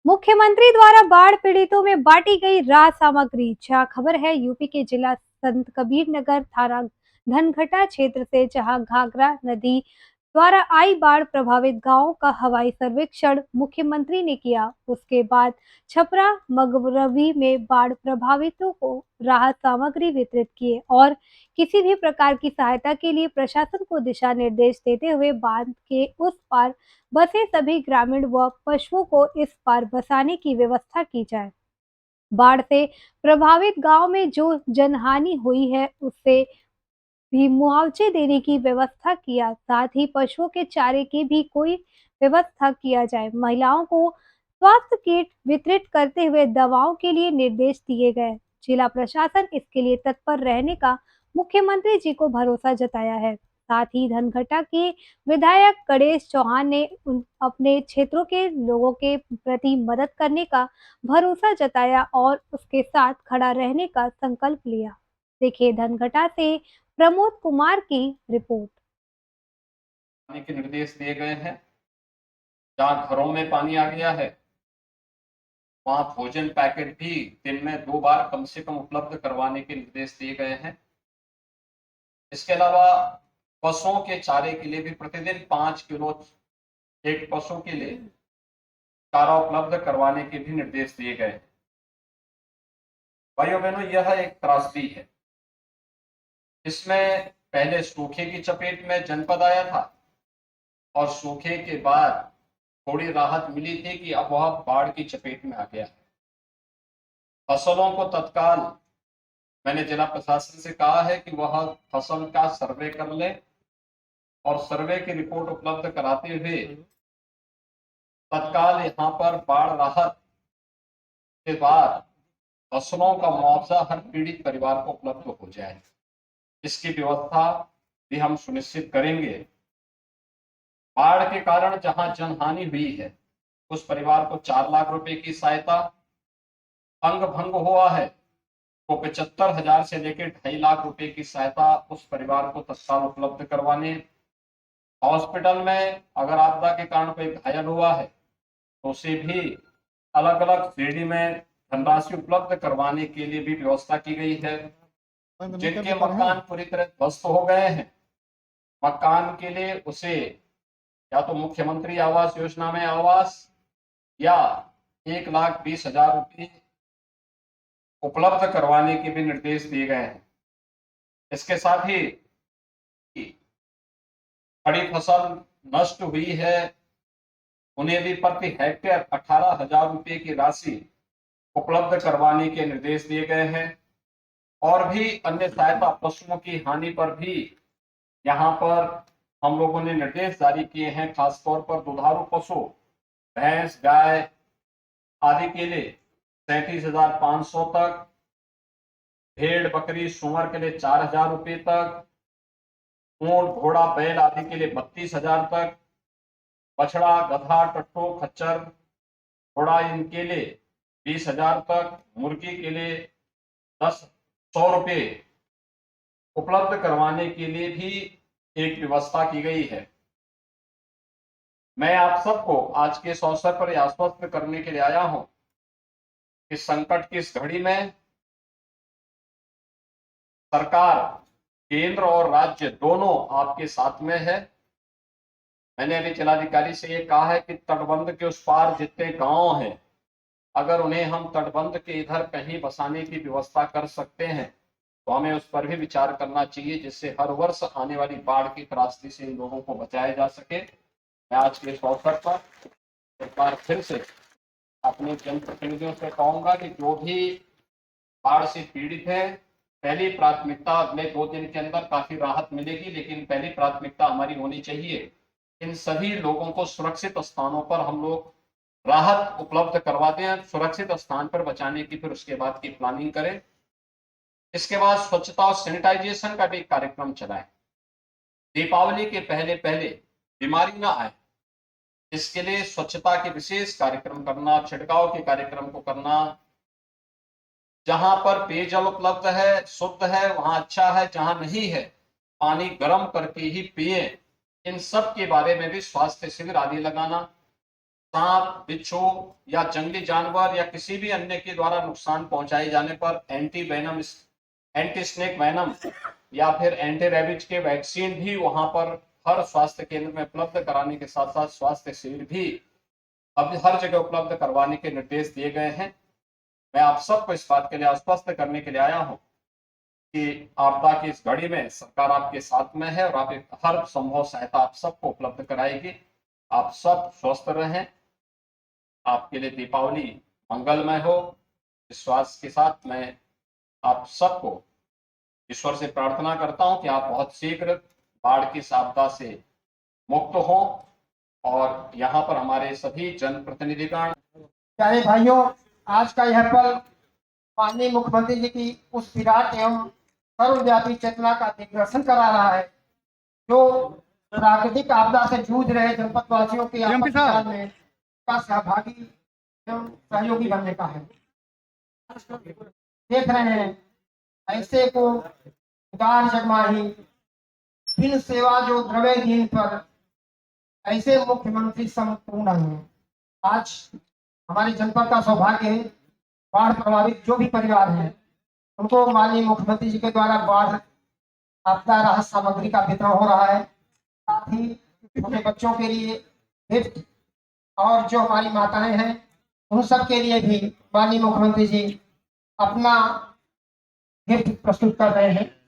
मुख्यमंत्री द्वारा बाढ़ पीड़ितों में बांटी गई राहत सामग्री। जहां खबर है यूपी के जिला संत कबीर नगर थाना धनघटा क्षेत्र से, जहां घाघरा नदी द्वारा आई बाढ़ प्रभावित गांवों का हवाई सर्वेक्षण मुख्यमंत्री ने किया। उसके बाद छपरा मगरवी में बाढ़ प्रभावितों को राहत सामग्री वितरित किए और किसी भी प्रकार की सहायता के लिए प्रशासन को दिशा निर्देश देते हुए बांध के उस पार बसे सभी ग्रामीण व पशुओं को इस पार बसाने की व्यवस्था की जाए। बाढ़ से प्रभावित गांव में जो जनहानि हुई है उससे भी मुआवजे देने की व्यवस्था किया, साथ ही पशुओं के चारे की भी कोई व्यवस्था किया जाए। महिलाओं को स्वास्थ्य किट वितरित करते हुए दवाओं के लिए निर्देश दिए गए। जिला प्रशासन इसके लिए तत्पर रहने का मुख्यमंत्री जी को भरोसा जताया है। साथ ही धनघटा के विधायक गणेश चौहान ने अपने क्षेत्रों के लोगों के प्रति मदद करने का भरोसा जताया और उसके साथ खड़ा रहने का संकल्प लिया। देखिए धनघटा से प्रमोद कुमार की रिपोर्ट। पानी के निर्देश दिए गए हैं। जहां घरों में पानी आ गया है वहां भोजन पैकेट भी दिन में 2 बार कम से कम उपलब्ध करवाने के निर्देश दिए गए हैं। इसके अलावा पशुओं के चारे के लिए भी प्रतिदिन 5 किलो एक पशु के लिए चारा उपलब्ध करवाने के भी निर्देश दिए गए हैं। भाइयों बहनों, यह एक त्रासदी है। इसमें पहले सूखे की चपेट में जनपद आया था और सूखे के बाद थोड़ी राहत मिली थी कि अब वह बाढ़ की चपेट में आ गया है। फसलों को तत्काल मैंने जिला प्रशासन से कहा है कि वह फसल का सर्वे कर ले और सर्वे की रिपोर्ट उपलब्ध कराते हुए तत्काल यहाँ पर बाढ़ राहत के बाद फसलों का मुआवजा हर पीड़ित परिवार को उपलब्ध हो जाए। इसकी व्यवस्था भी हम सुनिश्चित करेंगे। बाढ़ के कारण जहां जनहानि हुई है उस परिवार को 4 लाख रुपए की सहायता, अंग भंग हुआ है तो 75,000 से लेकर 2.5 लाख रुपए की सहायता उस परिवार को तत्काल उपलब्ध करवाने। हॉस्पिटल में अगर आपदा के कारण कोई घायल हुआ है तो उसे भी अलग अलग श्रेणी में धनराशि उपलब्ध करवाने के लिए भी व्यवस्था की गई है। जिनके मकान पूरी तरह ध्वस्त हो गए हैं, मकान के लिए उसे या तो मुख्यमंत्री आवास योजना में आवास या 1,20,000 रुपये उपलब्ध करवाने के भी निर्देश दिए गए हैं। इसके साथ ही खड़ी फसल नष्ट हुई है उन्हें भी प्रति हेक्टेयर 18,000 रुपये की राशि उपलब्ध करवाने के निर्देश दिए गए हैं। और भी अन्य सहायता, पशुओं की हानि पर भी यहाँ पर हम लोगों ने निर्देश जारी किए हैं। खासतौर पर दुधारू पशु भैंस गाय आदि के लिए 37,500 तक, भेड़ बकरी सुअर के लिए 4,000 रुपये तक, ऊंट घोड़ा बैल आदि के लिए 32,000 तक, बछड़ा गधा टट्टू खच्चर घोड़ा इनके लिए 20,000 तक, मुर्गी के लिए 100 रुपये उपलब्ध करवाने के लिए भी एक व्यवस्था की गई है। मैं आप सबको आज के इस अवसर पर आश्वस्त करने के लिए आया हूं कि संकट की इस घड़ी में सरकार केंद्र और राज्य दोनों आपके साथ में है। मैंने अभी जिलाधिकारी से ये कहा है कि तटबंध के उस पार जितने गांव हैं, अगर उन्हें हम तटबंध के इधर कहीं बसाने की व्यवस्था कर सकते हैं तो हमें उस पर भी विचार करना चाहिए, जिससे हर वर्ष आने वाली बाढ़ की त्रासदी से इन लोगों को बचाया जा सके। मैं आज के इस अवसर पर एक बार फिर से अपने जनप्रतिनिधियों से कहूंगा कि जो भी बाढ़ से पीड़ित है, पहली प्राथमिकता अगले 2 दिन के अंदर काफी राहत मिलेगी, लेकिन पहली प्राथमिकता हमारी होनी चाहिए इन सभी लोगों को सुरक्षित स्थानों पर हम लोग राहत उपलब्ध करवा दें, सुरक्षित स्थान पर बचाने की फिर उसके बाद की प्लानिंग करें। इसके बाद स्वच्छता और सैनिटाइजेशन का भी कार्यक्रम चलाएं। दीपावली के पहले पहले बीमारी ना आए, इसके लिए स्वच्छता के विशेष कार्यक्रम करना, छिड़काव के कार्यक्रम को करना। जहां पर पेयजल उपलब्ध है, शुद्ध है, वहां अच्छा है, जहां नहीं है पानी गर्म करके ही पिए। इन सब के बारे में भी स्वास्थ्य शिविर आदि लगाना। सांप, बिच्छू या जंगली जानवर या किसी भी अन्य के द्वारा नुकसान पहुंचाए जाने पर एंटी स्नेक वेनम या फिर एंटी रेबीज के वैक्सीन भी वहां पर हर स्वास्थ्य केंद्र में उपलब्ध कराने के साथ साथ स्वास्थ्य शिविर भी अब हर जगह उपलब्ध करवाने के निर्देश दिए गए हैं। मैं आप सबको इस बात के लिए आश्वस्त करने के लिए आया हूं कि आपदा की इस घड़ी में सरकार आपके साथ में है और आप हर संभव सहायता आप सबको उपलब्ध कराएगी। आप सब स्वस्थ रहें। आपके लिए दीपावली मंगलमय हो। विश्वास के साथ मैं आप सबको ईश्वर से प्रार्थना करता हूं कि आप बहुत शीघ्र बाढ़ की इस आपदा से मुक्त हो और यहाँ पर हमारे सभी जनप्रतिनिधिगण। प्यारे भाइयों, आज का यह पल माननीय मुख्यमंत्री जी की उस विराट एवं सर्वव्यापी चेतना का दिग्दर्शन करा रहा है जो प्राकृतिक आपदा से जूझ रहे जनपद वासियों के आपदा में का सहभागी एवं सहयोगी बनने का है। देख रहे हैं ऐसे को उदार जगमाही बिन सेवा जो द्रवे दीन पर, ऐसे मुख्यमंत्री संपूर्ण है। आज हमारे जनपद का सौभाग्य है, बाढ़ प्रभावित जो भी परिवार हैं उनको माननीय मुख्यमंत्री जी के द्वारा बाढ़ आपदा राहत सामग्री का वितरण हो रहा है। साथ ही छोटे बच्चों के लिए गिफ्ट और जो हमारी माताएं हैं उन सब के लिए भी माननीय मुख्यमंत्री जी अपना गिफ्ट प्रस्तुत कर रहे हैं।